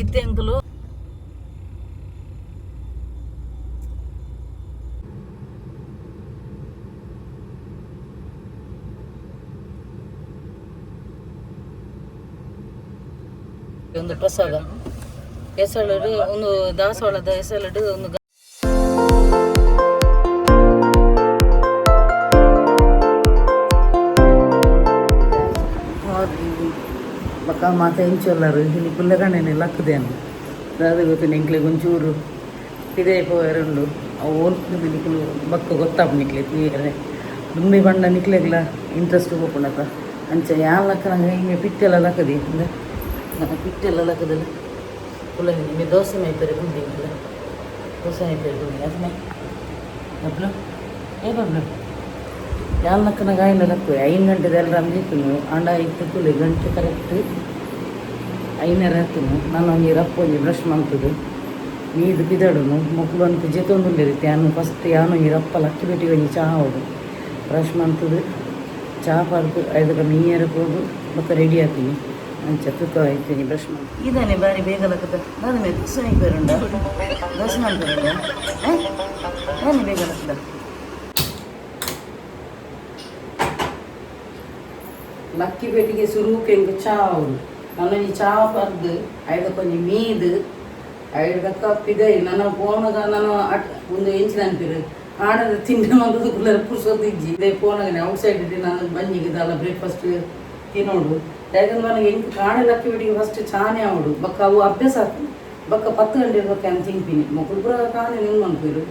ಇತ್ತೆಂಕುಲು ಒಂದು ಪ್ರಸಾದ ಹೆಸಳು ಒಂದು ದಾಸವಾಳದ ಹೆಸಳು ಒಂದು ಬಕ್ಕ ಮಾತ ಹೆಂಚೊಲ್ಲರು ಇಲ್ಲಿ ಪುಲ್ಲಗಣ್ಣನೆ ಲಕ್ಕದೇನು ಅದು ಗೊತ್ತು ನಿಂಕ್ಲಿಗೆ ಒಂಚೂರು ಇದೇ ಪೋಯರುಂಡು ಅವು ಓಲ್ಪು ನಿಕ್ಲು ಬಕ್ಕ ಗೊತ್ತಾಪು ನಿಕ್ಲೆ ಕ್ಲಿಯರೇ ದುಂಬಿ ಬಂಡ ನಿಕ್ಲೆಗ್ಲ ಇಂಟ್ರೆಸ್ಟ್ ಹೋಗ್ಕೊಂಡತ್ತ ಅಂಚೆ ಯಾವ ಲಕ್ಕ ನಂಗೆ ಹಿಂಗೆ ಪಿಟ್ಟೆಲ್ಲ ಲಕ್ಕದಿ ಅಂದರೆ ಪಿಟ್ಟೆಲ್ಲ ಲಕ್ಕದಲ್ಲ ಪುಲ್ಲ ನಿಮಗೆ ದೋಸೆ ಮೇಯ್ತಾರೆ ಕುಂಡಿಲ್ಲ ದೋಸೆ ಮೇಯ್ತಾರೆ ಕುಂಡಿ ಅದನ್ನೇ ಬಬ್ಲು ಏ ಬಬ್ಲು ಯಾವ ಲಕ್ಕನ ಗಾಯಿಲ್ಲ ಲಕ್ಕು 5 ಗಂಟೆದೆಲ್ಲ ರಮ್ಜಿತ್ತು ಅಂಡ ಇತ್ತು ಕುಲಿ ಗಂಟೆ ಕರೆಕ್ಟ್ 5:30 ಹತ್ತನು ನಾನು ಒಂಜಿ ರಪ್ಪ ಒಂಜಿ ಬ್ರಷ್ ಮಾಡ್ತದೆ ನೀರು ಬಿದಡುನು ಮಕ್ಕಳು ಅಂತ ಜೊತೊಂದು ರೀತಿ ನಾನು ಫಸ್ಟ್ ಯಾನು ಈ ರಪ್ಪ ಲಕ್ಕಿ ಬಿಟ್ಟಿಗೆ ಒಂಜಿ ಚಹಾ ಹೋಗು ಬ್ರಷ್ ಮಾಡ್ತದೆ ಚಹಾ ಪಾರ್ದು 5 ನೀರು ಹೋಗು ಮತ್ತು ರೆಡಿ ಆಗ್ತೀನಿ ಅಂಚ ತೂಕ ಆಯ್ತೀನಿ ಬ್ರಷ್ ಮಾಡಿ ಇದಾನೆ ಬಾರಿ ಬೇಗ ಲಕ್ಕದ ನಾನು ಮೇಲೆ ದೋಸೆ ಬೇರುಂಡ ದೋಸೆ ಮಾಡ್ಬೇರುಂಡ ನಾನು ಬೇಗ ಲಕ್ಕದ ಲಕ್ಕಿ ಬೇಟಿಗೆ ಸುರುಕೆ ಹೆಂಗೆ ಚಾ ಅವರು ನಾನು ಈ ಚಾ ಪರ್ದು ಐದಕ್ಕೊಂದು ಮೀದು ಐದಕ್ಕ ಪಿದೆ ನನ್ನ ಫೋನಾಗ ನಾನು ಒಂದು ಇಂಚಿನ ಅನ್ಪಿರು ಆಡದ ತಿಂಡಿ ಮಾಡೋದು ಕುಲ್ಲರ ಪುರ್ಸೋದು ಇಜ್ಜಿ ಇದೇ ಫೋನಾಗ ಔಟ್ಸೈಡ್ ಇಟ್ಟು ನಾನು ಬಂಜಿಗಿದಲ್ಲ ಬ್ರೇಕ್ಫಾಸ್ಟ್ ತಿನ್ನೋಡು ಯಾಕಂದ್ರೆ ನನಗೆ ಹೆಂಗೆ ಕಾಣೆ ಲಕ್ಕಿ ಬೇಟಿಗೆ ಫಸ್ಟ್ ಚಾನೇ ಆವಡು ಬಕ್ಕ ಅವು ಅಭ್ಯಾಸ ಆಗ್ತದೆ ಬಕ್ಕ 10 ಗಂಟೆ ಇರ್ಬೇಕು ಅಂತ ತಿಂತೀನಿ ಮಕ್ಕಳು ಪುರ ಕಾಣೆ ನಿಂಗೆ ಅನ್ಪಿರು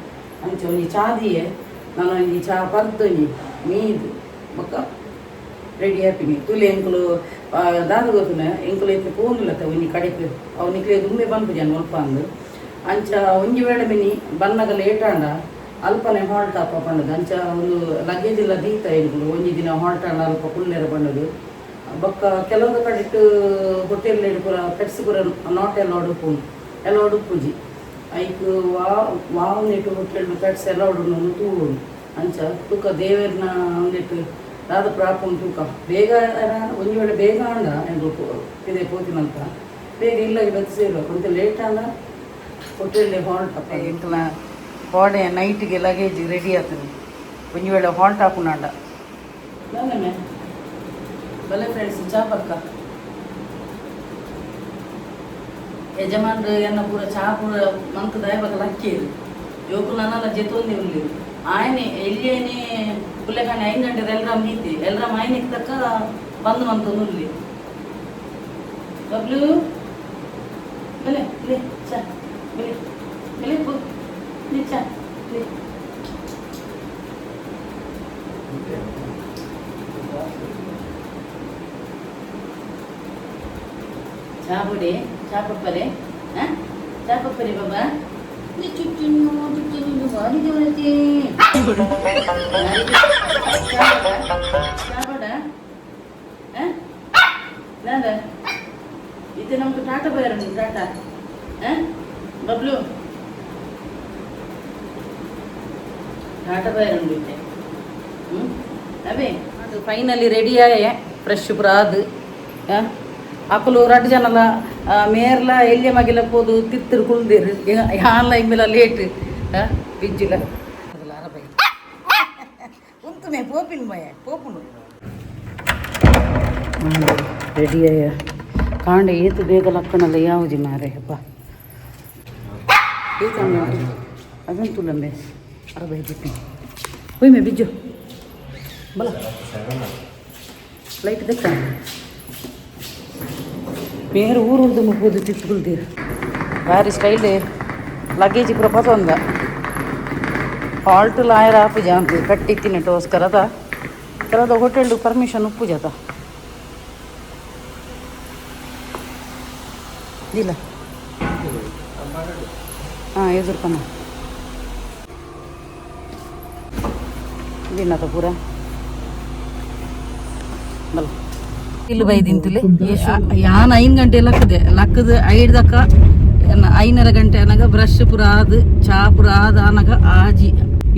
ಅಂಚೆ ಒಂಜಿ ಚಾದಿಯೇ ನಾನು ಈ ಚಾ ಪರ್ದು ಮೀದು ಬಕ್ಕ ರೆಡಿ ಹ್ಯಾಪಿನಿ ತುಲೆ ಎಂಕುಲು ದಾದ ಗೊತ್ತುನ ಎಂಕುಲು ಐತೆ ಪೋನುಲತ್ತ ಒಂಜಿ ಕಡೆಗೆ ಅವು ನಿಕ್ಲೆ ದುಮ್ಮೆ ಬಂದು ಜನ ಅಲ್ಪ ಅಂದು ಅಂಚ ಒಂಜಿ ವೇಳೆ ಮಿನಿ ಬನ್ನಗ ಲೇಟ್ ಆಂಡ ಅಲ್ಪನೆ ಹಾಲ್ಟ್ ಆಪ ಪಂಡದು ಅಂಚ ಒಂದು ಲಗೇಜ್ ಎಲ್ಲ ದೀತ ಎಂಕುಲು ಒಂಜಿ ದಿನ ಹಾಲ್ಟ್ ಆಂಡ ಅಲ್ಪ ಕುಲ್ಲೆರ ಪಂಡದು ಬೊಕ್ಕ ಕೆಲವೊಂದು ಕಡೆಟ್ಟು ಹೋಟೆಲ್ ಪೂರ ಪೆಟ್ಸ್ ಪೂರ ನಾಟ್ ಎಲ್ಲ ಒಡುಪುಂಡು ಎಲ್ಲ ಒಡುಪುಜಿ ಐಕ್ ವಾವ್ ನೆಟ್ಟು ಹೋಟೆಲ್ ಪೆಟ್ಸ್ ಎಲ್ಲ ಒಡುನು ತೂಡು ಅಂಚ ತೂಕ ದೇವರನ ಒಂದಿಟ್ಟು ದಾದ ಪ್ರಾಪುಂಟು ತೂಕ ಬೇಗ ಒಂದು ವೇಳೆ ಬೇಗ ಆಂಡ ಎಂದು ಇದೇ ಪೋತಿನಂತ ಬೇಗ ಇಲ್ಲ ಇವತ್ತು ಸೇರು ಅಂತ ಲೇಟ್ ಆಂಡ ಹೋಟೆಲ್ಗೆ ಹಾಲ್ಟ್ ಅಪ್ಪ ಎಂಕಲ ಬಾಡೆ ನೈಟಿಗೆ ಲಗೇಜ್ ರೆಡಿ ಆಗ್ತದೆ ಒಂದು ವೇಳೆ ಹಾಲ್ಟ್ ಹಾಕೊಂಡ ನಾನೇ ಬಲೆ ಫ್ರೆಂಡ್ಸ್ ಚಾ ಪಕ್ಕ ಯಜಮಾನ್ರು ಎನ್ನ ಪೂರ ಚಾ ಪೂರ ಮಂತ್ ದಾಯಬಾಗ ಲಕ್ಕಿ ಯೋಕು ನನ್ನಲ್ಲ ಜೆತೊಂದಿ ಉಳ್ಳಿ ಆಯ್ನೆ ಎಲ್ಲಿಯೇನೆ ಪುಲ್ಲೆಕಾಣೆ 5 ಗಂಟೆದ ಎಲ್ಲರ ಮೀತಿ ಎಲ್ಲರ ಮಾಯ್ನಿಗೆ ತಕ್ಕ ಬಂದು ಮಂತು ನುಲ್ಲಿ ಬಬ್ಲು ಬೆಲೆ ಲೇ ಚಾ ಬೆಲೆ ಬೆಲೆ ಲೇ ಚಾ ಲೇ ಚಾ ಬುಡಿ ಚಾ ಪಪ್ಪರೆ ಚಾ ಪಪ್ಪರೆ ಬಾಬಾ ಚುಚ್ಚು ಭಾರಿ ದೇವರತಿ ಚಾ ಬಡ ನಾದ ಇದು ನಮ್ದು ಟಾಟಾ ಬಯರು ಟಾಟಾ ಬಬ್ಲು ಟಾಟಾ ಬಯರು ಇತ್ತೆ ಅವೇ ಅದು ಫೈನಲಿ ರೆಡಿ ಆಯೆ ಫ್ರೆಶ್ ಪುರ ಅದು ಅಕ್ಕಲು 2 ಜನಲ ಮೇರ್ಲ ಎಲ್ಲಿ ಮಗಿಲ ಪೋದು ತಿತ್ತರು ಕುಳ್ದಿರು ಯಾನ್ಲ ಇಮ್ಮೆಲ ಲೇಟ್ ಬಿಜ್ಜಿಲ ಅದಲ್ಲ ಅರಬೈ ಉಂತುಮೆ ಪೋಪಿನ ಮಯ ಪೋಪುನು ರೆಡಿ ಆಯ ಕಾಂಡೆ ಏತು ಬೇಗ ಲಕ್ಕಣಲ್ಲ ಯಾವುದು ಮಾರೆ ಹಬ್ಬ ಏಕಂದ್ರೆ ಅದನ್ನು ತುಲಂಬೆ ಅರಬೈ ಬಿಟ್ಟು ಹೊಯ್ಮೆ ಬಿಜ್ಜು ಬಲ ಲೈಟ್ ದಕ್ಕ ಬೇರೆ ಊರುಳ್ದು ಮುಗ್ಬೋದು ತಿತ್ಕೊಳ್ತೀರಿ ಭಾರಿ ಸ್ಟೈಲೇ ಲಗೇಜ್ ಪೂರ ಪಸಂದ ಹಾಲ್ಟ್ ಲಾಯರ್ ಆಪುಜ ಅಂತ ಕಟ್ಟಿ ತಿನ್ನಟೋಸ್ಕರದ ಕೆಲದ ಹೋಟೆಲ್ಡು ಪರ್ಮಿಷನ್ ಉಪ್ಪುಜತ ಇಲ್ಲ ಹಾಂ ಎದುರ್ಕಮ್ಮ ಇದಿನ್ನತ ಪೂರ ಬಲ್ಲ ಇಲ್ಲಿ ಬೈದಿಂತಲಿ ಯಾನ್ 5 ಗಂಟೆ ಲಕ್ಕದೆ ಲಕ್ಕದ 5 ದಕ್ಕ 5:30 ಗಂಟೆ ಅನಾಗ ಬ್ರಷ್ ಪುರ ಆದ್ ಚಾ ಪುರ ಆದ ಅನಾಗ ಆಜಿ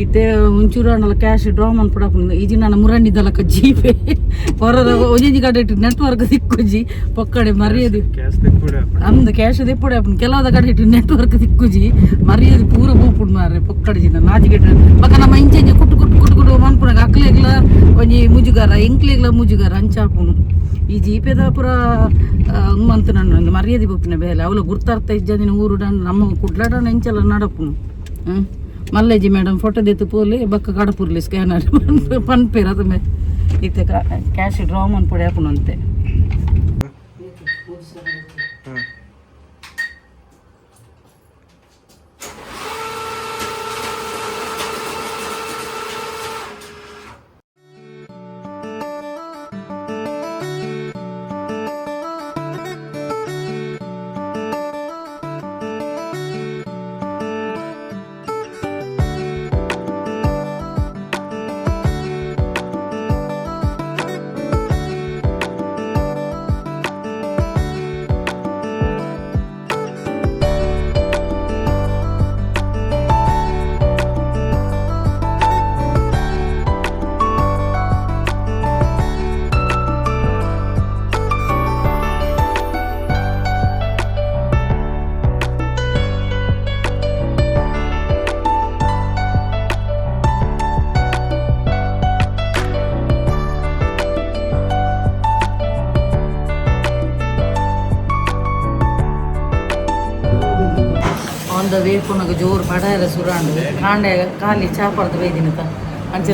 ಇತ್ತೆ ಒಂಚೂರು ಅನ್ನಲ್ಲ ಕ್ಯಾಶ್ ಡ್ರಾ ಮಾಡ್ಬಿಡಪ್ಪ ಈಜಿ ನಾನು ಮುರಂಡಿದ್ದಲ್ಲಕ್ಕ ಜೀಪೆ ಹೊರದ ಒಂಜಿ ಕಡೆ ಇಟ್ಟು ನೆಟ್ವರ್ಕ್ ದಿಕ್ಕುಜಿ ಪೊಕ್ಕಡೆ ಮರ್ಯಾದೆ ಅಂದು ಕ್ಯಾಶ್ ದಿಪ್ಪುಡೆ ಅಪ್ಪನ ಕೆಲವದ ಕಡೆ ಇಟ್ಟು ನೆಟ್ವರ್ಕ್ ದಿಕ್ಕುಜಿ ಮರ್ಯಾದೆ ಪೂರ ಬೂಪುಡ್ ಮಾರ್ರೆ ಪೊಕ್ಕಡೆ ಜಿನ ನಾಚಿಗೆಟ್ಟು ಪಕ್ಕ ನಮ್ಮ ಇಂಚೆ ಕುಟ್ಟು ಕುಟ್ಟು ಕುಟ್ಟು ಕುಟ್ಟು ಮನ್ಪುನಾಗ ಅಕ್ಲೆಗ್ಲ ಒಂಜಿ ಮುಜುಗಾರ ಎಂಕ್ಲೆಗ್ಲ ಮುಜುಗಾರ ಅಂಚಾಪುನು ಈ ಜೀಪೆದ ಪುರ ಹಂಗಂತ ನಾನು ಮರ್ಯಾದೆ ಹೋಗ್ತೀನಿ ಬೇಲೆ ಅವಳು ಗುರ್ತಾರ್ಥ ಇಜ್ಜದಿನ ಊರು ನಮ್ಮ ಕುಡ್ಲಾಡ ಎಂಚಲ್ಲ ನಡಪುನು ಮಲ್ಲೇಜಿ ಮೇಡಮ್ ಫೋಟೋ ದೆತ್ತು ಪೋಲಿ ಬಕ್ಕ ಕಡಪುರ್ಲಿ ಸ್ಕ್ಯಾನರ್ ಪನ್ಪೇರ್ ಅದು ಮೇ ಇತ್ತೆ ಕ್ಯಾಶ್ ಡ್ರಾ ಮಾಡ್ಪೊಡೆ ಹಾಪುನು ಅಂತೆ ದ ವೇಪುನಾಗ ಜೋರು ಪಡಾಯರ ಸುರಾಂಡು ಕಾಂಡೆ ಖಾಲಿ ಚಾಪಡ್ದು ಬೈದಿನತ ಅಂಚೆ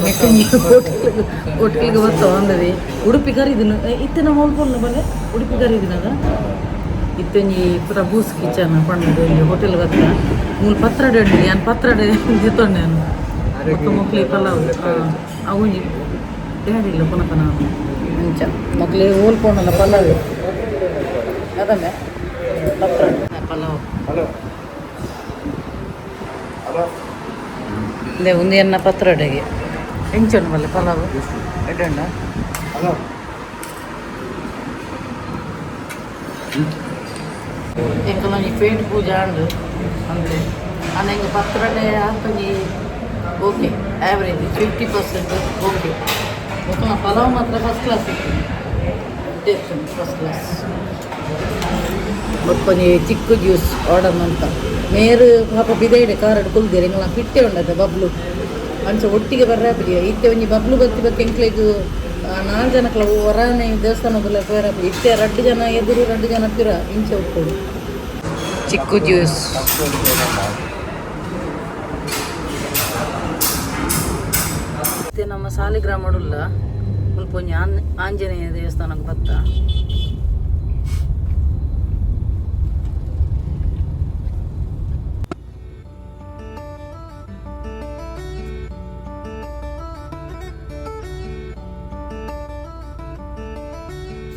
ಒಟ್ಟಿಗೆ ಬರ್ತ ಒಂದದೆ ಉಡುಪಿ ಕರೀದಿನ ಇತ್ತಿನ ಹೋಲ್ಕೊಂಡು ಬಲ್ಲೆ ಉಡುಪಿ ಕರೀದಿನಾಗ ಇತ್ತೊಂಜಿ ಪೂರ ಬೂಸ್ ಕಿಚನ್ ಪಣ್ಣದು ಇಲ್ಲಿ ಹೋಟೆಲ್ ಬರ್ತ ಮೂಲು ಪತ್ರಡೆ ಉಂಡು ನಾನು ಪತ್ರಡೆ ಜಿತ್ತೊಂಡೆ ನಾನು ಮತ್ತು ಮಕ್ಳಿ ಪಲಾವ್ ಅವೊಂಜಿ ಬೇಡಿಲ್ಲ ಪುನಃ ನಾನು ಅಂಚ ಮಕ್ಳಿಗೆ ಹೋಲ್ಕೊಂಡಲ್ಲ ಪಲಾವ್ ಅದನ್ನೇ ಪತ್ರಡೆ ಪಲಾವ್ ಇದೇ ಒಂದು ಎನ್ನ ಪತ್ರಡೆಗೆ ಹೆಂಚೊಂಡು ಬಲ್ಲೆ ಪಲಾವು ಎಡ್ಡಂಡ ಎಂಕಲೊಂಜಿ ಪೇಂಟ್ ಪೂಜೆ ಆಂಡು ಅಂದರೆ ನನಗೆ ಪತ್ರಡೆ ಹಾಕೊಂಜಿ ಓಕೆ ಆ್ಯಾವ್ರೇಜ್ 50% ಓಕೆ ಮತ್ತು ಪಲಾವ್ ಮಾತ್ರ ಫಸ್ಟ್ ಕ್ಲಾಸ್ ಇತ್ತು ಫಸ್ಟ್ ಕ್ಲಾಸ್ ಮತ್ತೊಂದು ಚಿಕ್ಕ ಜ್ಯೂಸ್ ಆರ್ಡರ್ ಅಂತ ಮೇರು ಪಾಪ ಬಿದೈಡೆ ಕಾರಡು ಕುಲ್ದಿರ ಹಿಂಗೆ ಪಿಟ್ಟೆ ಉಂಡದ ಬಬ್ಲು ಅಂಚ ಒಟ್ಟಿಗೆ ಬರ್ರಾಪಿಡಿಯ ಇತ್ತೆ ಒಂಜಿ ಬಬ್ಲು ಬತ್ತಿ ಎಂಕ್ಲೆಗು 4 ಜನಕ್ಲ ಹೊರನೆ ದೇವಸ್ಥಾನ ಬಲ್ಲ ಪೇರಾಪಿಡಿ ಇತ್ತೆ 2 ಜನ ಎದುರು 2 ಜನ ಪಿರ ಇಂಚೆ ಉಟ್ಕೊಡು ಚಿಕ್ಕು ಜ್ಯೂಸ್ ಇತ್ತೆ ನಮ್ಮ ಸಾಲಿಗ್ರಾಮಡುಲ್ಲ ಮುಲ್ಪ ಒಂಜಿ ಆಂಜನೇಯ ದೇವಸ್ಥಾನಕ್ಕೆ ಬತ್ತ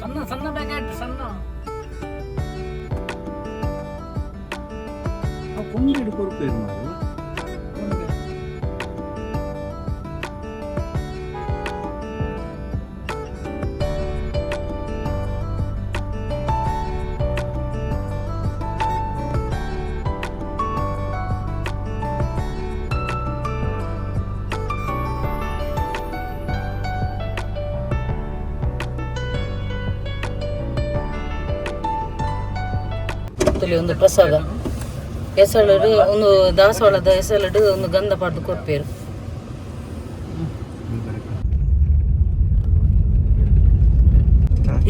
ಸಣ್ಣ ಸಣ್ಣ ಪ್ಯಾಕೆಟ್ ಸಣ್ಣ ಕೊಂಬಿಡು ಕೊರಪೇರು ಮಾರಲ್ಲ ಒಂದು ಪ್ರಸಾದ ಎಸಳಡು ಒಂದು ದಾಸವಾಳದ ಎಸಳಡು ಒಂದು ಗಂಧ ಪಾಡ್ದು ಕೊರ್ಪೇರು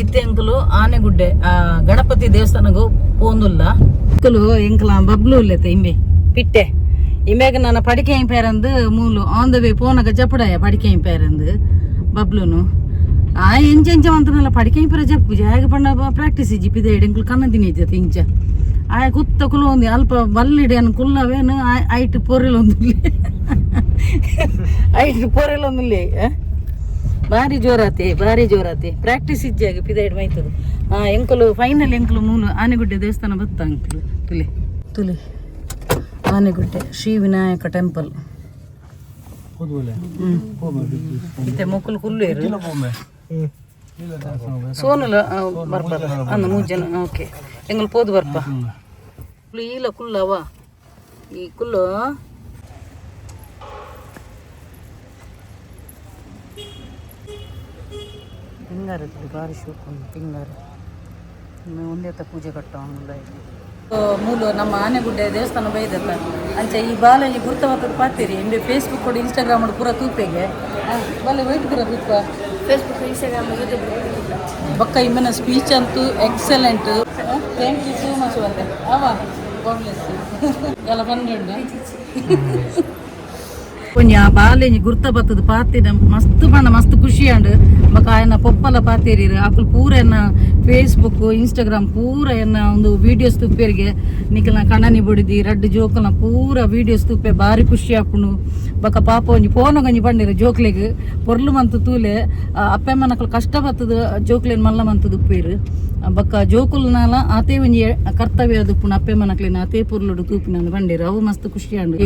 ಇತ್ತೆ ಎಂಕಲು ಆನೆಗುಡ್ಡೆ ಗಣಪತಿ ದೇವಸ್ಥಾನಗೂ ಪೋಂದುಲ್ಲ ಎಂಕಲು ಎಂಕಲ ಬಬ್ಲು ಇಲ್ಲತೆ ಇಂಬೆ ಪಿಟ್ಟೆ ಇಂಬೆಗ ನನ್ನ ಪಡಿಕೆ ಇಂಪೇರಂದು ಮೂಲು ಆನ್ ದ ವೇ ಪೋನಗ ಜಪಡಾಯ ಪಡಿಕೆ ಇಂಪೇರಂದು ಬಬ್ಲುನು ಆ ಎಂಚ ಅಂತನಲ್ಲ ಪಡಿಕೆ ಇಂಪೇರ ಜಪ್ಪು ಜಾಗ ಪಂಡ ಪ್ರಾಕ್ಟೀಸ್ ಇಜ್ಜಿ ಪಿದೆ ಎಂಕಲು ಕನ್ನ ತಿನ್ನಿಜ್ಜತೆ ಇಂಚ ಆಯ ಕುತ್ತ ಕುಲು ಒಂದು ಅಲ್ಪ ಬಲ್ಲಿಡೆ ಅನ್ನು ಕುಲ್ಲವೇನು ಐಟ್ ಪೊರೆಲೊಂದಿಲ್ಲ ಐಟ್ ಪೊರೆಲೊಂದಿಲ್ಲ ಭಾರಿ ಜೋರಾತಿ ಪ್ರಾಕ್ಟೀಸ್ ಇಜ್ಜಾಗಿ ಪಿದೈಡ್ ಮೈತದು ಎಂಕಲು ಫೈನಲ್ ಎಂಕಲು ಮೂಲು ಆನೆಗುಡ್ಡೆ ದೇವಸ್ಥಾನ ಬತ್ತ ಅಂಕಲು ತುಲಿ ಆನೆಗುಡ್ಡೆ ಶ್ರೀ ವಿನಾಯಕ ಟೆಂಪಲ್ ಮತ್ತೆ ಮೊಕ್ಕಲು ಕುಲ್ಲೇರು ಸೋನಲ ಬರ್ಬಾರ ಅಂದ 3 ಜನ ಓಕೆ ಎಂಗಲ್ ಪೋದು ಬರ್ಪ ಇಲ್ಲ ಕುಲ್ಲವ ಈ ಕುಲ್ಲು ಪಿಂಗಾರ ಭಾರಿ ಶೋಕ್ ಉಂಟು ಪಿಂಗಾರ ಒಂದೇ ಪೂಜೆ ಕಟ್ಟ ಮೂಲು ನಮ್ಮ ಆನೆಗುಡ್ಡೆ ದೇವಸ್ಥಾನ ಬೈದಲ್ಲ ಅಂಚೆ ಈ ಬಾಲಾಜಿ ಗುರ್ತವತ್ತದ ಪಾತೀರಿ ಎಂಬೆ ಫೇಸ್ಬುಕ್ ಕೊಡಿ ಇನ್ಸ್ಟಾಗ್ರಾಮ್ ಪೂರ ತೂಪೆಗೆ ಬಲ್ಲ ವೈಟ್ ಪೂರ ತೂಪ ಫೇಸ್ಬುಕ್ ಇನ್ಸ್ಟಾಗ್ರಾಮ್ ಬಕ್ಕ ಇಮ್ಮನ ಸ್ಪೀಚ್ ಅಂತೂ excellent thank you so much ಬಂದೆ ಅವ ಗಾಡ್ಲೆಸ್ ಎಲ್ಲ ಬಂದುಂಡು ಕೊಂಚ ಆ ಬಾಲೆಂಜಿ ಗುರ್ತ ಬತ್ತದ ಪಾತಿನ ಮಸ್ತ್ ಬಣ್ಣ ಮಸ್ತ್ ಖುಷಿ ಅಂಡ್ ಬಕ ಆಯನ ಪೊಪ್ಪಲ ಪಾತೇರಿ ಅಕ್ಕಲು ಪೂರ ಎನ್ನ ಫೇಸ್ಬುಕ್ ಇನ್ಸ್ಟಾಗ್ರಾಮ್ ಪೂರ ಎನ್ನ ಒಂದು ವೀಡಿಯೋಸ್ ತುಪ್ಪೇರಿಗೆ ನಿಖಲ್ನ ಕಣ್ಣನಿ ಬಡಿದಿ ರಡ್ಡು ಜೋಕಲ್ನ ಪೂರ ವೀಡಿಯೋಸ್ ತುಪ್ಪೆ ಭಾರಿ ಖುಷಿ ಆಪುಂಡು ಬಕ ಪಾಪ ಒಂಜಿ ಫೋನ್ ಗಂಜಿ ಬಂದಿರ ಜೋಕ್ಲೆಗ್ ಪೊರ್ಲು ಮಂತು ತೂಲೆ ಅಪ್ಪೆಮ್ಮನಕಲು ಕಷ್ಟ ಬತ್ತದ ಜೋಕ್ಲೆನ್ ಮಲ್ಲ ಮಂತದ ಉಪ್ಪೇರು ಬಕ್ಕ ಜೋಕುಲ್ನಾಲ ಆತೆ ಒಂಜಿ ಕರ್ತವ್ಯ ದುಪ್ಪುನ ಅಪ್ಪೆಮ್ಮನಕ್ಲಿನ ಆತೆ ಪೊರ್ಲುಡು ತೂಪಿನ ಬಂದಿರು ಅವು ಮಸ್ತ್ ಖುಷಿ ಅಂಡು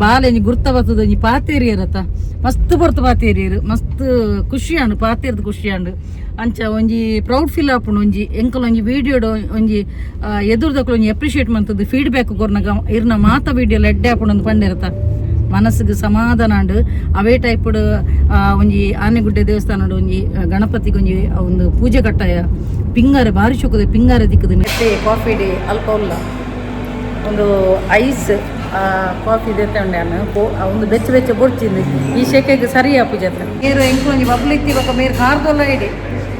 ಬಾಲೆಂಜಿ ಗುರ್ತ ಬತ್ತದ ಒಂಜಿ ಪಾತೇರಿಯರತ್ತ ಮಸ್ತ್ ಬರ್ತ ಪಾತೇರಿಯರು ಮಸ್ತ್ ಖುಷಿ ಅಂಡು ಪಾತೇರ್ದು ಖುಷಿ ಅಂಡು ಅಂಚ ಒಂಜಿ ಪ್ರೌಡ್ ಫೀಲ್ ಆಪುಂಡು ಒಂಜಿ ಎಂಕಲ್ ಒಂಜಿ ವಿಡಿಯೋಡು ಒಂಜಿ ಎದುರ್ದಕ್ಲು ಒಂಜಿ ಅಪ್ರಿಷಿಯೇಟ್ ಮಂತದ್ದು ಫೀಡ್ಬ್ಯಾಕ್ ಕೊರ್ನಾಗ ಇರ್ನ ಮಾತ ವಿಡಿಯೋಲ ಎಡ್ಡೆ ಆಪುಂಡು ಅಂದು ಪಂಡಿರತ್ತ ಮನಸ್ಸಿಗೆ ಸಮಾಧಾನ ಅಂಡು ಅವೇ ಟೈಪ್ಡ್ ಒಂಜಿ ಆನೆಗುಡ್ಡೆ ದೇವಸ್ಥಾನ ಒಂಜಿ ಗಣಪತಿಗೆ ಒಂಜಿ ಒಂದು ಪೂಜೆ ಕಟ್ಟಾಯ ಪಿಂಗಾರೆ ಭಾರಿ ಶೋಕದ ಪಿಂಗಾರೆ ದಿಕ್ಕದ ನೆಟ್ಟೆ ಕಾಫಿ ಡೇ ಅಲ್ಪ ಉಲ್ಲ ಒಂದು ಐಸ್ ಕಾಫಿ ದೇತೆ ಉಂಡೆ ಒಂದು ಬೆಚ್ಚ ಬೆಚ್ಚ ಬೊಡ್ಚಿಂದು ಈ ಶೆಕೆಗೆ ಸರಿಯಾ ಪೂಜೆ ಹತ್ರ ನೀರು ಎಂಕ್ಲೊಂಜಿ ಬಬ್ಲಿತ್ತಿ ಬಕ್ಕ ಮೇರು ಕಾರ್ದೊಲ್ಲ ಇಡಿ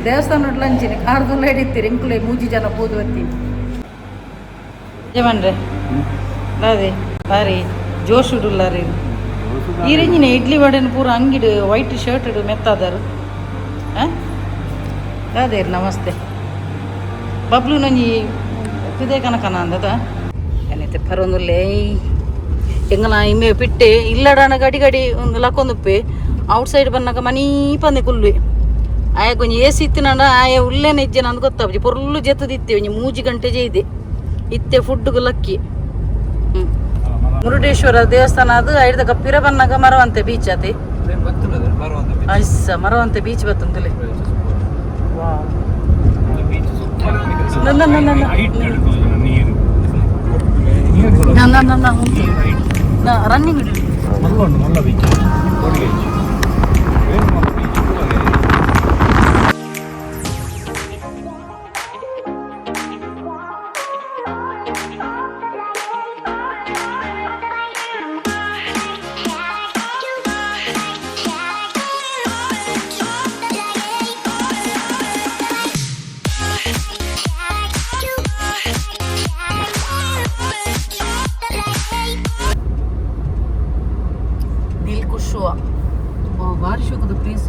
ದೇವಸ್ಥಾನ ಲಂಚಿನಿ ಕಾರ್ದೊಲ್ಲ ಇಡಿತ್ತೀರಿ ಎಂಕ್ಲೆ ಮೂಜಿ ಜನ ಪೂದು ಬರ್ತೀನಿ ಜಮನ್ರೆ ಅದೇ ಬಾರಿ ಜೋಶುಡುಲ್ಲ ರೀ ಈ ರೇಂಜಿನ ಇಡ್ಲಿ ವಡೆನ ಪೂರ ಅಂಗಿಡು ವೈಟ್ ಶರ್ಟ್ ಇಡು ಮೆತ್ತಾದರು ಅದೇ ರೀ ನಮಸ್ತೆ ಬಬ್ಲು ನಂಜಿ ಇದೇ ಕನಕನ ಅಂದದ ಏನೈತೆ ಪರೊಂದುಲ್ಲೇ ಎಂಗನ ಇಮ್ಮೆ ಪಿಟ್ಟೆ ಇಲ್ಲಡಾನ ಗಡಿ ಗಡಿ ಒಂದು ಲಕ್ಕೊಂದುಪ್ಪೆ ಔಟ್ ಸೈಡ್ ಬನ್ನಾಗ ಮನೀ ಪಂದೆ ಕುಲ್ವೆ ಆಯ ಕೊಂಚ ಏಸಿ ಇತ್ತಿನಂಡ ಆಯ ಉಲ್ಲೇನ ಇಜ್ಜೆ ನಂದು ಗೊತ್ತಾಪಜಿ ಪೊರ್ಲು ಜೆತ್ತದಿತ್ತೆ ಒಂಜಿ 3 ಗಂಟೆ ಜೈದೆ ಇತ್ತೆ ಫುಡ್ಗೆ ಲಕ್ಕಿ ಮುರುಡೇಶ್ವರ ದೇವಸ್ಥಾನ ಅದು ಐಡ್ದ ಕಪ್ಪಿರ ಬನ್ನಾಗ ಮರವಂತೆ ಬೀಚ್ ಅತಿ ಅಯ್ಸ ಮರವಂತೆ ಬೀಚ್ ಬತ್ತಂತಲೇ ರನ್ನಿಂಗ್ ಭಾರಿ ಶೋಕದ ಪ್ಲೇಸ್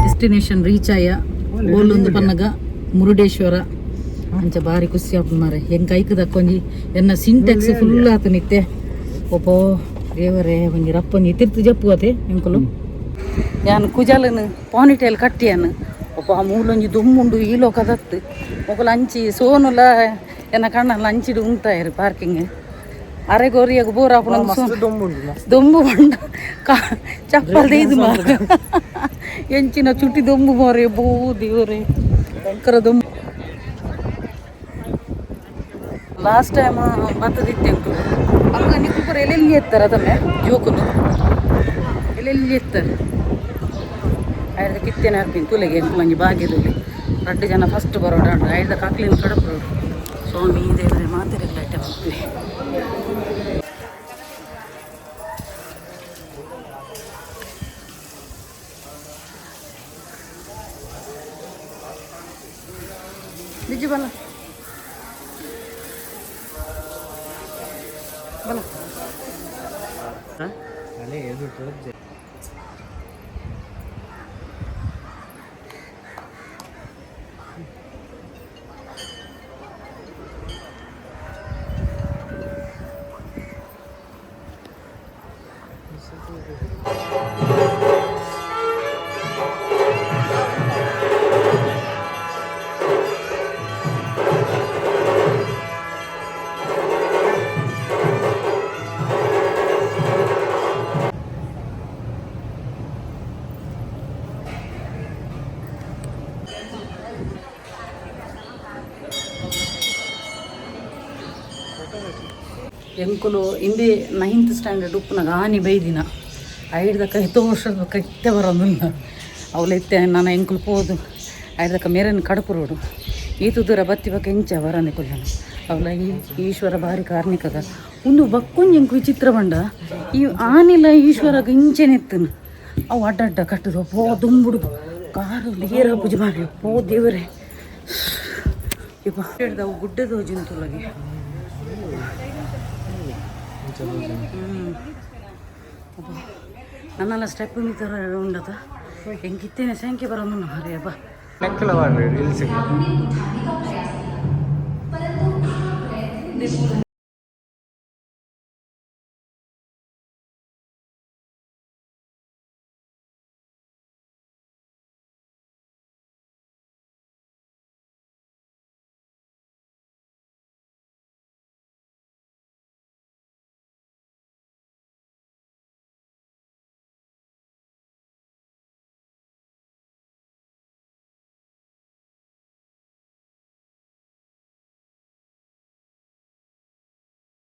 ಡೆಸ್ಟಿನೇಷನ್ ರೀಚ್ ಆಯ ಓಲೊಂದು ಪನ್ನಗ ಮುರುಡೇಶ್ವರ ಅಂಚ ಬಾರಿ ಖುಷಿ ಆಪು ಮಾರೆ ಹೆಂಗೆ ಕೈಕ್ ದಕ್ಕೊಂಜಿ ಎನ್ನ ಸಿಂಟೆಕ್ಸ್ ಫುಲ್ ಆತ ನಿತ್ತೆ ಒಪ್ಪೋ ದೇವರೇ ಒಂಜಿ ರಪ್ಪೊಂಜಿ ತಿರ್ತು ಜಪ್ಪು ಅತೆ ಎಂಕಲು ಯಾನು ಕುಜಾಲನು ಪಾನಿಟೇಲ್ ಕಟ್ಟಿಯಾನು ಒಪ್ಪ ಆ ಮೂಲೊಂಜಿ ದುಮ್ಮುಂಡು ಈಲೋ ಕದತ್ತು ಒಕ್ಕಲು ಅಂಚಿ ಸೋನುಲ ಎನ್ನ ಕಣ್ಣಲ್ಲ ಅಂಚಿಡು ಉಂಟಾಯಿರು ಪಾರ್ಕಿಂಗ್ ಅರೆಗೋರಿಯಾಗ ಬೋರ್ ಹಾಕೊಂಡು ದೊಂಬು ಬಂಡ ಚಪ್ಪಲ್ ಇದು ಮಾರ ಎಂಚಿನ ಚುಟ್ಟಿ ದೊಂಬು ಮಾರೆ ಬೋ ದೇವರೇ ಭಯಂಕರ ದೊಂಬು ಲಾಸ್ಟ್ ಟೈಮ್ ಬತ್ತದಿತ್ತೆ ಅಂಕಲು ಹಂಗ ನಿಕ್ಕುಪುರ ಎಲ್ಲೆಲ್ಲಿ ಎತ್ತಾರೆ ಅದನ್ನೇ ಜೋಕುಲು ಎಲ್ಲೆಲ್ಲಿ ಎತ್ತಾರೆ ಐದ ಕಿತ್ತೇನೆ ಹಾಕ್ತೀನಿ ತುಲೆಗೆ ಮಂಜಿ ಭಾಗ್ಯದಲ್ಲಿ 2 ಜನ ಫಸ್ಟ್ ಬರೋಣ ಐದ ಕಾಕ್ಲಿನ ಕಡಪು ಸ್ವಾಮಿ ದೇವರೇ ಮಾತಿರಲ್ಲ ಅಟ್ಟೆ ಹೋಗ್ತೀವಿ ಬಿಜು ಬಲ್ಲ ಎಂಕುಲು ಇಂದೆ 9th ಸ್ಟ್ಯಾಂಡರ್ಡ್ ಉಪ್ಪುನಾಗ ಆನಿ ಬೈದಿನ ಐಡ್ದಕ್ಕ ಎತ್ತೋ ವರ್ಷದ ಇತ್ತೆ ಬರೋದಿಲ್ಲ ಅವಳೆತ್ತೆ ನಾನು ಎಂಕುಲು ಪೋದು ಐಡ್ದಕ್ಕ ಮೇರನ್ನು ಕಡಪು ರೋಡು ಈತು ದೂರ ಬತ್ತಿ ಬಕ್ಕ ಎಂಚ ಬರನೆ ಕೊಲ್ಲನು ಅವಳ ಈಶ್ವರ ಭಾರಿ ಕಾರ್ಮಿಕಗ ಒಂದು ಬಕ್ಕೊಂದು ಎಂಕು ವಿಚಿತ್ರ ಬಂಡ ಈ ಆನಿಲ್ಲ ಈಶ್ವರಗ ಇಂಚೆನೆತ್ತನು ಅವು ಅಡ್ಡ ಕಟ್ಟದು ಪೋ ದುಂಬುಡು ಕಾರು ಏರ ಪೂಜೆ ಮಾಡಿ ಪೋ ದೇವರೇ ಇಪ್ಪ ಹೇಳಿದವು ಗುಡ್ಡದ ಜಂತುಲಗೆ ನನ್ನೆಲ್ಲ ಸ್ಟೆಪ್ ಮಿತರ ಉಂಡತ ಹೆಂಗಿತ್ತೇನೆ ಸಂಖ್ಯೆ ಬರೋದು ಹರೇ ಹಬ್ಬ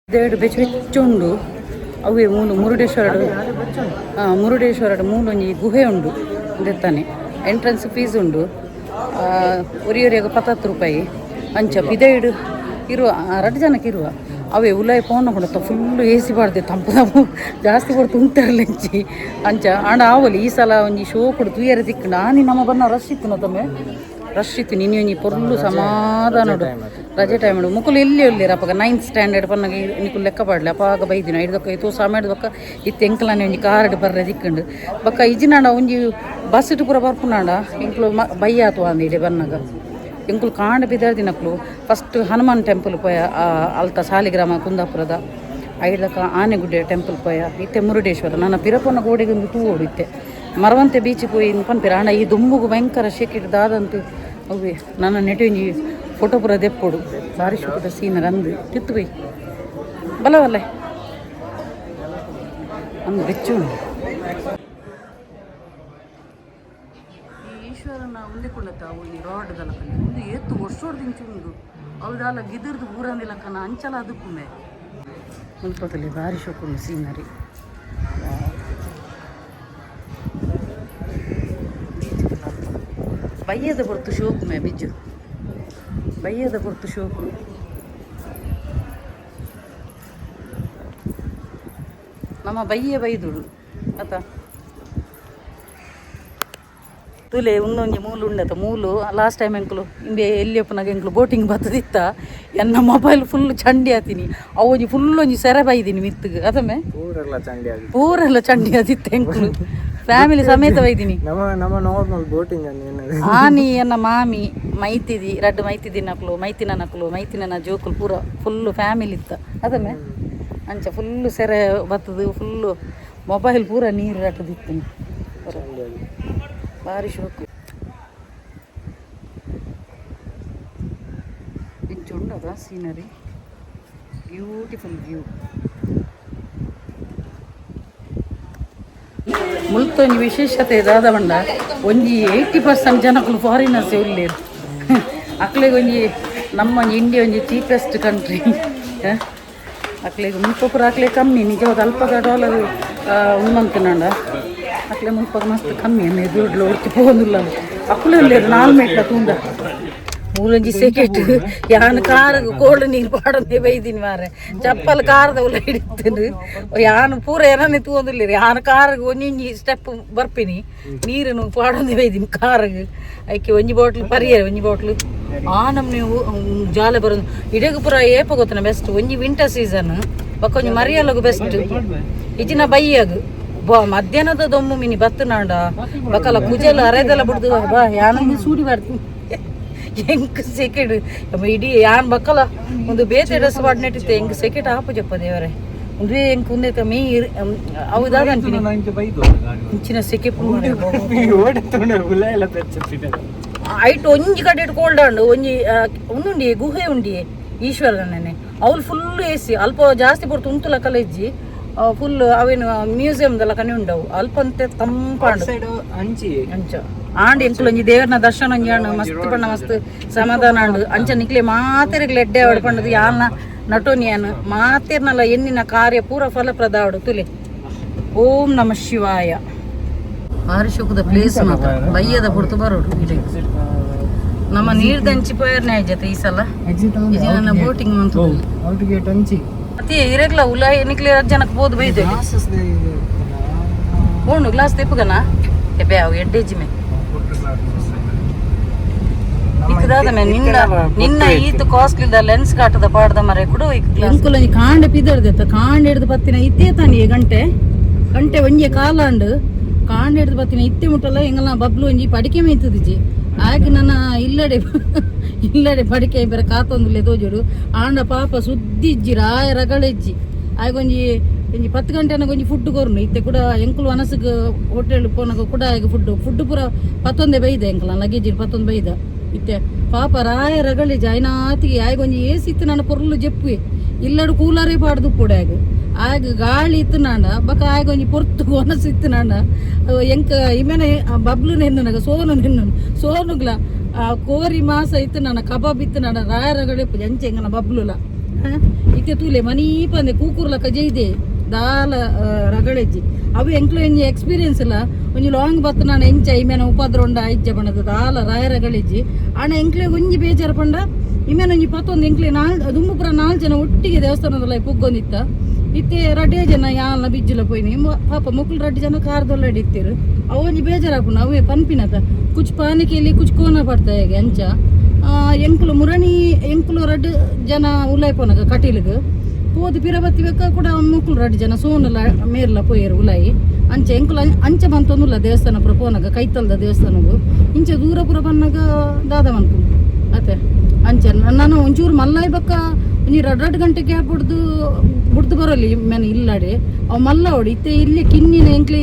ದೇಡು ಬೆಚ್ಚ ಬೆಚ್ಚುಂಡು ಅವೇ ಮುರುಡೇಶ್ವರ ಮೂಲೊಂಜಿ ಗುಹೆ ಉಂಡು ದೆತ್ತಾನೆ ಎಂಟ್ರೆನ್ಸ್ ಫೀಸ್ ಉಂಡು ಒರಿಯೊರಿಯಾಗ 70 ರೂಪಾಯಿ ಅಂಚ ಪಿದೈಡು ಇರುವ 2 ಜನಕ್ಕೆ ಇರುವ ಅವೇ ಉಲಾಯಿ ಪೋನ ಕೊಡುತ್ತ ಫುಲ್ಲು ಎ ಸಿ ಬಾರ್ದೆ ತಂಪು ಜಾಸ್ತಿ ಕೊಡ್ತು ಉಂಟರ್ಲೆಂಚಿ ಅಂಚ ಆಂಡ ಆವಲಿ ಈ ಸಲ ಒಂಜಿ ಶೋ ಕೊಡು ತೂಯರ ತಿಕ್ಕಂಡು ಆನಿ ನಮ್ಮ ಬನ್ನ ರಶ್ ಇತ್ತು ತಮ್ಮೆ ರಶ್ ಇತ್ತು ನಿನ್ನೆ ಒಂಜಿ ಪೊರ್ಲು ಸಮಾಧಾನ ರಜೆ ಟೈಮ್ ಮುಕ್ಕಲು ಎಲ್ಲಿ ಒಳ್ಳೆರಪ್ಪ 9th ಸ್ಟ್ಯಾಂಡರ್ಡ್ ಪನ್ನಾಗ ನಿಕ್ಕಲು ಲೆಕ್ಕ ಪಾಡ್ಲಿ ಅಪ್ಪಾಗ ಬೈದಿನ ಹಿಡ್ದಕ್ಕ ಐತೋ ಸಮಯದ ಬಕ್ಕ ಇತ್ತು ಎಂಕಲಾನೆ ಒಂಜಿ ಕಾರ್ಡ್ ಬರ್ರೆ ದಿಕ್ಕಂಡು ಬಕ್ಕ ಇಜಿನಾಡ ಒಂಜಿ ಬಸ್ ಇಟ್ಟು ಪೂರ ಬರ್ಪುನಾಡ ಎಂಕ್ಲು ಬಯ್ಯ ಆತು ಅಂದಿಡೆ ಬನ್ನಾಗ ಎಂಕುಲು ಕಾಂಡ ಬಿದ್ದಾರ್ದಿನಕ್ಲು ಫಸ್ಟ್ ಹನುಮಾನ್ ಟೆಂಪಲ್ ಪೋಯ ಅಲ್ತ ಸಾಲಿಗ್ರಾಮ ಕುಂದಾಪುರದ ಐಡ್ದಕ್ಕ ಆನೆಗುಡ್ಡೆ ಟೆಂಪಲ್ ಪೋಯ ಇತ್ತೆ ಮುರುಡೇಶ್ವರ ನನ್ನ ಪಿರಪನ ಗೋಡೆಗೆ ಒಂದು ಟೂ ಓಡಿತ್ತೆ ಮರವಂತೆ ಬೀಚಿಗೆ ಹೋಗಿ ಪನ್ಪಿರ ಅಣ್ಣ ಈ ದುಂಬುಗು ಭಯಂಕರ ಶೇಕಿಟ್ಟು ದಾದಂತೆ ಅವೇ ನನ್ನ ನೆಟೊಂಜಿ ಫೋಟೋ ಪೂರ ದೆಪ್ಪೋಡು ಬಾರಿ ಶೋಕದ ಸೀನರ್ ಅಂದು ತಿತ್ತು ಬೈ ಬಲವಲ್ಲ ಅಂದು ಬೆಚ್ಚು ಈ ಈಶ್ವರನ ಉಂದಿಕೊಳ್ಳತ್ತ ಅವಳಿ ರಾಡ್ ದಲಕಲ್ಲಿ ಒಂದು ಎತ್ತು ವರ್ಷೋಡ್ ದಿಂಚುಂಡು ಅವಳದಲ್ಲ ಗಿದಿರ್ದು ಊರಂದಿಲಕ್ಕನ ಅಂಚಲ ಅದಕ್ಕುಮೆ ಮುಲ್ಪದಲ್ಲಿ ಬಾರಿ ಶೋಕುಂಡು ಸೀನರಿ ಬಯ್ಯದ ಹೊರತು ಶೋಕು ಮೇ ಬಿಜ್ಜು ಬಯ್ಯದ ಹೊರತು ಶೋಕು ನಮ್ಮ ಬಯ್ಯೆ ಬೈದುಳು ಆತ ತುಲೆ ಒಂದೊಂಜಿ ಮೂಲು ಉಂಡತ ಮೂಲು ಲಾಸ್ಟ್ ಟೈಮ್ ಎಂಕುಲು ಇಂಬೆ ಎಲ್ಲಿಯಪ್ಪನಾಗ ಎಂಕುಲು ಬೋಟಿಂಗ್ ಬತ್ತದಿತ್ತ ಎನ್ನ ಮೊಬೈಲ್ ಫುಲ್ ಚಂಡಿ ಆತೀನಿ ಅವೊಂಜಿ ಫುಲ್ ಒಂಜಿ ಸೆರೆ ಬೈದೀನಿ ಮಿತ್ತಗೆ ಅದಮ್ಮೆ ಪೂರೆಲ್ಲ ಚಂಡಿ ಆದಿತ್ತ ಎಂಕುಲು ಫ್ಯಾಮಿಲಿ ಸಮೇತ ಬೈದೀನಿ ನಮ್ಮ ನಾರ್ಮಲ್ ಬೋಟಿಂಗ್ ಆನಿ ಎನ್ನ ಮಾಮಿ ಮೈತಿದಿ ರಡ್ಡು ಮೈತಿದಿ ನಕ್ಲು ಮೈತಿನ ನಕ್ಲು ಮೈತಿನ ಜೋಕುಲು ಪೂರ ಫುಲ್ಲು ಫ್ಯಾಮಿಲಿ ಇತ್ತ ಅದಮ್ಮೆ ಅಂಚ ಫುಲ್ಲು ಸೆರೆ ಬತ್ತದು ಫುಲ್ಲು ಮೊಬೈಲ್ ಪೂರ ನೀರು ರಟ್ಟದಿತ್ತು ಭಾರಿ ಶೋಕು ಇಂಚುಂಡದ ಸೀನರಿ ಬ್ಯೂಟಿಫುಲ್ ವ್ಯೂ ಮುಲ್ತೊಂಜಿ ವಿಶೇಷತೆ ದಾದ ಬಂಡ ಒಂಜಿ 80% ಜನಕ್ಕಲು ಫಾರಿನರ್ಸ್ ಉಳ್ಳೇರು ಅಕ್ಲೆಗೆ ಒಂಜಿ ನಮ್ಮ ಇಂಡಿಯಾ ಒಂಜಿ ಚೀಪೆಸ್ಟ್ ಕಂಟ್ರಿ ಅಕ್ಲೆಗೆ ಮುಲ್ಪಪುರ ಅಕ್ಲೆ ಕಮ್ಮಿ ನಿಜವಾದ ಅಲ್ಪದ ಡಾಲರ್ ಉಣ್ಣಂತಿನಂಡ ಅಕ್ಲೆ ಮುಲ್ಪಗ ಮಸ್ತ್ ಕಮ್ಮಿ ಅನ್ನೆ ದುಡ್ಡು ಒಟ್ಟಿ ಹೋಗೋದಿಲ್ಲ ಅಕ್ಲೆ ಉಳ್ಳೇರು 4 ಮೆಟ್ಲ ತೂಂಡ ಮೂಲೊಂಜಿ ಸೆಕೆಟ್ ಯಾನ್ ಕಾರಗ ಕೋಲ್ಡ್ ನೀರು ಪಾಡಂದೆ ಬೈದಿನಿ ಮಾರೆ ಚಪ್ಪಲ್ ಕಾರದ ಉಲ್ಲ ಹಿಡಿತೀನಿ ಯಾನ್ ಪೂರ ಏನನ್ನೇ ತೂಂದಿಲ್ಲ ಯಾನ್ ಕಾರಗ ಒಂಜಿ ಸ್ಟೆಪ್ ಬರ್ಪಿನಿ ನೀರನ್ನು ಪಾಡಂದೆ ಬೈದಿನಿ ಕಾರಗ ಐಕೆ ಒಂಜಿ ಬಾಟ್ಲ್ ಪರಿಯರೆ ಒಂಜಿ ಬಾಟ್ಲ್ ಆ ನಮ್ನೆ ಜಾಲ ಬರೋದು ಇಡೆಗು ಪೂರ ಏಪ ಗೊತ್ತನ ಬೆಸ್ಟ್ ಒಂಜಿ ವಿಂಟರ್ ಸೀಸನ್ ಬಕ್ಕೊಂಜಿ ಮರಿಯಲ್ಲಗು ಬೆಸ್ಟ್ ಇಜಿನ ಬೈಯಾಗ ಬಾ ಮಧ್ಯಾಹ್ನದ ದೊಮ್ಮು ಮಿನಿ ಬತ್ತನಾಂಡ ಬಕಲ ಕುಜೆಲ್ಲ ಅರೆದೆಲ್ಲ ಬಿಡ್ದು ಬಾ ಯಾನಂಗೆ ಸೂಡಿ ಬರ್ತೀನಿ ಹೆಂಗ್ ಸೆಕೆಡ್ ಇಡೀ ಯಾನ್ ಬಕ್ಕಲ ಒಂದು ಬೇತೆ ಡ್ರೆಸ್ ಪಾಡ್ನೆಟ್ಟಿತ್ತೆ ಹೆಂಗ್ ಸೆಕೆಟ್ ಹಾಪು ಜಪ್ಪ ದೇವರೇ ಒಂದೇ ಹೆಂಗ್ ಕುಂದೈತ ಮೀ ಹೌದಾಗ ಅಂತೀನಿ ಇಂಚಿನ ಸೆಕೆ ಐಟ್ ಒಂಜಿ ಕಡೆ ಇಟ್ಕೊಳ್ಡ ಒಂಜಿ ಉಂಡುಂಡಿ ಗುಹೆ ಉಂಡಿ ಈಶ್ವರನೇ ಅವ್ಲು ಫುಲ್ ಎಸಿ ಅಲ್ಪ ಜಾಸ್ತಿ ಪಡ್ತು ಉಂಟುಲ ಕಲೆಜ್ಜಿ ಫುಲ್ ಅವೇನು ಮ್ಯೂಸಿಯಮ್ದೆಲ್ಲ ಕನೆ ಉಂಡವು ಅಲ್ಪ ಅಂತೆ ತಂಪಾಂಡು ಅಂಚ ಆಂಡ್ ಎಂಕುಲು ಒಂಜಿ ದೇವರನ ದರ್ಶನ ಒಂಜಿ ಆಂಡ್ ಮಸ್ತ್ ಪಂಡ ಮಸ್ತ್ ಸಮಾಧಾನ ಆಂಡ್ ಅಂಚ ನಿಕ್ಲೆ ಮಾತೆರೆಗ್ಲ ಎಡ್ಡೆ ಆವಡ್ ಪಂಡದು ಯಾಲ್ನ ನಟೋನಿಯನ್ ಮಾತೆರ್ನಲ್ಲ ಎನ್ನಿನ ಕಾರ್ಯ ಪೂರ ಫಲಪ್ರದ ಆವಡು ತುಲೆ ಓಂ ನಮ ಶಿವಾಯ ಭಾರಿ ಶುಕದ ಪ್ಲೇಸ್ ಮಾತ್ರ ಬಯ್ಯದ ಪುಡ್ತು ಬರೋಡು ಇಲ್ಲಿ ನಮ್ಮ ನೀರ್ದಂಚಿ ಪೋಯರ್ನೆ ಜೊತೆ ಈ ಸಲ ನನ್ನ ಬೋಟಿಂಗ್ ಮಂತು ಮತ್ತೆ ಇರೆಗ್ಲ ಉಲ ನಿಕ್ಲೆ ಜನಕ್ಕೆ ಬೋದು ಬೈದೆ ಓಣು ಗ್ಲಾಸ್ ತೆಪ್ಪಗನ ಎಬ್ಬೆ ಅವು ಎಡ್ಡೆಜ್ಜಿ ಮೇ ಇಕ್ಕದಾದ ಮೇ ನಿನ್ನ ಈತು ಕಾಸ್ಟ್ಲಿದ ಲೆನ್ಸ್ ಕಾಟದ ಪಾಡ್ದ ಮರೆ ಕೂಡ ಅಂಕುಲ ಕಾಂಡೆ ಪಿದರ್ದೆತ್ತ ಕಾಂಡೆ ಹಿಡ್ದು ಬತ್ತಿನ ಇತ್ತೇ ತಾನಿ ಗಂಟೆ ಒಂಜೆ ಕಾಲಾಂಡು ಕಾಂಡೆ ಹಿಡ್ದು ಬತ್ತಿನ ಇತ್ತೆ ಮುಟ್ಟಲ್ಲ ಎಂಗಲ್ಲ ಬಬ್ಲು ಒಂಜಿ ಪಡಿಕೆ ಮೇಯ್ತದಿಜ್ಜಿ ಆಗ ನನ್ನ ಇಲ್ಲಡೆ ಪಡಿಕೆ ಬೇರೆ ಕಾತೊಂದುಲೆ ತೋಜೋಡು ಆಂಡ ಪಾಪ ಸುದ್ದಿಜ್ಜಿ ರಾಯ ರಗಳೆಜ್ಜಿ ಆಗ ಒಂಜಿ 10 ಗಂಟೆನಾಗ ಒಂಜಿ ಫುಡ್ ಕೊರ್ನು ಇತ್ತೆ ಕೂಡ ಎಂಕುಲು ಅನಸಗ್ ಹೋಟೆಲ್ ಪೋನಾಗ ಕೂಡ ಆಗ ಫುಡ್ ಪೂರ 11 ಬೈದ ಎಂಕಲ ಲಗೇಜ್ 11 ಬೈದ ಇತ್ತೆ ಪಾಪ ರಾಯ ರಗಳೆಜ್ಜಿ ಆಯ್ನಾತಿಗೆ ಆಗ ಒಂಜಿ ಏಸಿ ಇತ್ತು ನನ್ನ ಪೊರ್ಲು ಜಪ್ಪುವೆ ಇಲ್ಲಡು ಕೂಲರೇ ಪಾಡ್ದು ಕೂಡ ಆಗ ಗಾಳಿ ಇತ್ತು ನಾಂಡ ಬಕ ಆಗ ಒಂಜಿ ಪೊರ್ತು ಒನಸು ಇತ್ತು ನಾಂಡ ಎಂಕ ಇಮೇನೆ ಬಬ್ಲು ನೆನ್ನನಾಗ ಸೋನುಗ್ಲ ಕೋರಿ ಮಾಸ ಇತ್ತು ನನ್ನ ಕಬಾಬ್ ಇತ್ತು ನನ್ನ ರಾಯರಗಳೆ ಅಂಚೆ ಎಂಗನ ಬಬ್ಲುಲ ಇತ್ತೆ ತೂಲೆ ಮನೀಪಂದೆ ಕೂಕುರ್ಲಕ ಜೈದೆ ದಾಲ ರಗಳೆಜ್ಜಿ ಅವು ಎಂಕ್ಲು ಎಂಜಿ ಎಕ್ಸ್ಪೀರಿಯನ್ಸ್ ಇಲ್ಲ ಒಂಜಿ ಲಾಂಗ್ ಬತ್ತು ನಾನು ಎಂಚ ಇಮೇನ ಉಪದ್ರೊಂಡ ಐಜ್ಜ ಬಣ್ಣದ ದಾಲ ರಾಯರಗಳೆಜ್ಜಿ ಆಣ ಎಂಕ್ಲೆ ಒಂಜಿ ಬೇಜಾರು ಪಂಡ ಇಮೇನ ಒಂಜಿ 11 ಎಂಕ್ಲೆ ದುಂಬುಪುರ 4 ಜನ ಒಟ್ಟಿಗೆ ದೇವಸ್ಥಾನದಲ್ಲ ಪುಗ್ಗೊಂದಿತ್ತ ಇತ್ತೆ ರಡ್ಡೆ ಜನ ಯಾಲ್ನ ಬಿಜ್ಜಿಲ ಪೋಯ್ನಿ ಪಾಪ ಮುಕ್ಳು 2 ಜನ ಕಾರ್ದೊಲ್ಲ ಇಟ್ಟಿರು ಅವೊಂಜಿ ಬೇಜಾರಾಪುಂಡು ಅವೇ ಪನ್ಪಿನತ ಕುಚ್ ಪಾನಿಕೆಯಲ್ಲಿ ಕುಚ್ ಕೋನ ಪಡ್ತಾ ಹೇಗೆ ಅಂಚ ಎಂಕುಲು ಮುರಣಿ ಎಂಕುಲು 2 ಜನ ಉಲಾಯ್ಪೋನಗ ಕಟೀಲ್ಗೆ ಪೋದು ಪಿರಬತ್ತಿ ಬೇಕಾ ಕೂಡ ಮುಕ್ಳು 2 ಜನ ಸೋನಲ್ಲ ಮೇರ್ಲ ಪೋಯರು ಉಲಾಯಿ ಅಂಚೆ ಎಂಕುಲು ಅಂಚ ಬಂತೊಂದುಲ್ಲ ದೇವಸ್ಥಾನ ಪುರ ಪೋನಗ ಕೈತಲ್ದ ದೇವಸ್ಥಾನಗು ಇಂಚ ದೂರ ಪುರ ಬನ್ನಗ ದಾದ ಮನ್ಪುಂಡು ಅತ್ತೆ ಅಂಚೆ ನಾನು ಒಂಚೂರು ಮಲ್ಲಾಯ್ ಬಕ್ಕ ಒಂಜಿ 2 ಗಂಟೆ ಗ್ಯಾಪ್ ಬುಡ್ದು ಬರೋಲಿ ಮೆನ ಇಲ್ಲಾಡೆ ಅವ್ ಮಲ್ಲ ಹೊಡಿ ಇತ್ತೆ ಇಲ್ಲಿ ಕಿನ್ನಿನ ಎಂಕ್ಲೆ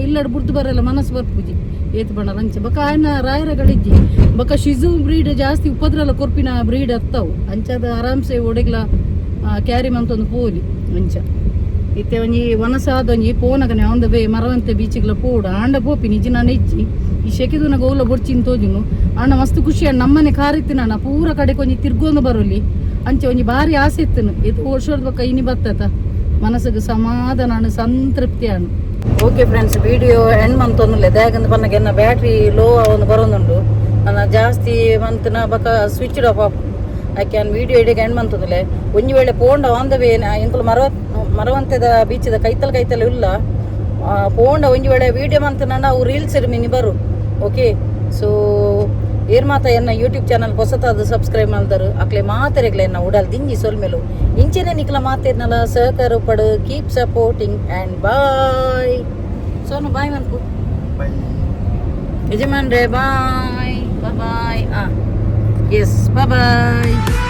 ಇಲ್ಲಾಡು ಬುಡ್ದು ಬರಲ್ಲ ಮನಸ್ಸು ಬರ್ಪುಜಿ ಏತ್ ಬಣ್ಣ ಅಂಚೆ ಬಕ ಆಯ್ನ ರಾಯರಗಳಿಜ್ಜಿ ಬಕ ಶಿಜು ಬ್ರೀಡ್ ಜಾಸ್ತಿ ಉಪದ್ರಲ್ಲ ಕೊರ್ಪಿನ ಬ್ರೀಡ್ ಹತ್ತವು ಅಂಚದ ಆರಾಮ್ಸೆ ಒಡೆಗ್ಲ ಕ್ಯಾರಿ ಮಂತೊಂದು ಪೋಲಿ ಅಂಚ ಇತ್ತೆ ಒಂಜಿ ವನಸಾದ ಒಂಜಿ ಪೋನಗನೆ ಆನ್ ದ ವೇ ಮರವಂತೆ ಬೀಚಿಗ್ಲ ಪೋಡ ಆಂಡ ಪೋಪಿ ನಿಜ ನಾನು ಇಜ್ಜಿ ಈ ಶೆಕೆದುನ ಗೌಲ ಬೊಡ್ಚಿನ್ ತೋಜುನು ಅಣ್ಣ ಮಸ್ತ್ ಖುಷಿ ಅಣ್ಣ ನಮ್ಮನೆ ಕಾರಿತ್ತಿನ ಅಣ್ಣ ಪೂರ ಕಡೆ ಕೊಂಚ ತಿರ್ಗೊಂದು ಬರೋಲಿ ಅಂಚೆ ಒಂಜಿ ಭಾರಿ ಆಸೆ ಇತ್ತನು ಇದು ವರ್ಷದ ಬಕ್ಕ ಇನಿ ಬತ್ತತ ಮನಸ್ಸಿಗೆ ಸಮಾಧಾನ ಸಂತೃಪ್ತಿ ಅಣ್ಣ ಓಕೆ ಫ್ರೆಂಡ್ಸ್ ವಿಡಿಯೋ ಎಂಡ್ ಮಂತೊಂದುಲ್ಲೆ ದಾಗಂದು ಬನ್ನಗೆ ಎನ್ನ ಬ್ಯಾಟ್ರಿ ಲೋ ಒಂದು ಬರೋದುಂಡು ನನ್ನ ಜಾಸ್ತಿ ಮಂತನ ಬಕ್ಕ switch off I can video ಇಡಿಗೆ ಎಂಡ್ ಮಂತೊಂದುಲ್ಲೆ ಒಂಜಿ ವೇಳೆ ಪೋಂಡ ಆನ್ ದ ವೇ ಎಂಕುಲು ಮರವಂತೆದ ಬೀಚದ ಕೈತಲ್ ಇಲ್ಲ ಪೋಂಡ ಒಂಜಿ ವೇಳೆ ವಿಡಿಯೋ ಮಂತನ ಅವು ರೀಲ್ಸ್ ಮಿನಿ ಬರು ಓಕೆ ಸೊ ಏರ್ ಮಾತ ಎನ್ನ ಯೂಟ್ಯೂಬ್ ಚಾನಲ್ ಹೊಸತಾದ ಸಬ್ಸ್ಕ್ರೈಬ್ ಮಾಡಿದರು ಅಕ್ಲೆ ಮಾತೆರೆಗ್ಲ ಎನ್ನ ಉಡಲ್ ದಿಂಜಿ ಸೊಲ್ಮೆಲು ಇಂಚೆನೆ ನಿಕ್ಲ ಮಾತೇರ್ನಲ್ಲ ಸಹಕಾರ ಪಡು keep supporting and bye Sonu bye ಮನ್ಕು ಯಜಮಾನ್ರೆ ಬಾಯ್ ಬಾಯ್ ಎಸ್ ಬಾಯ್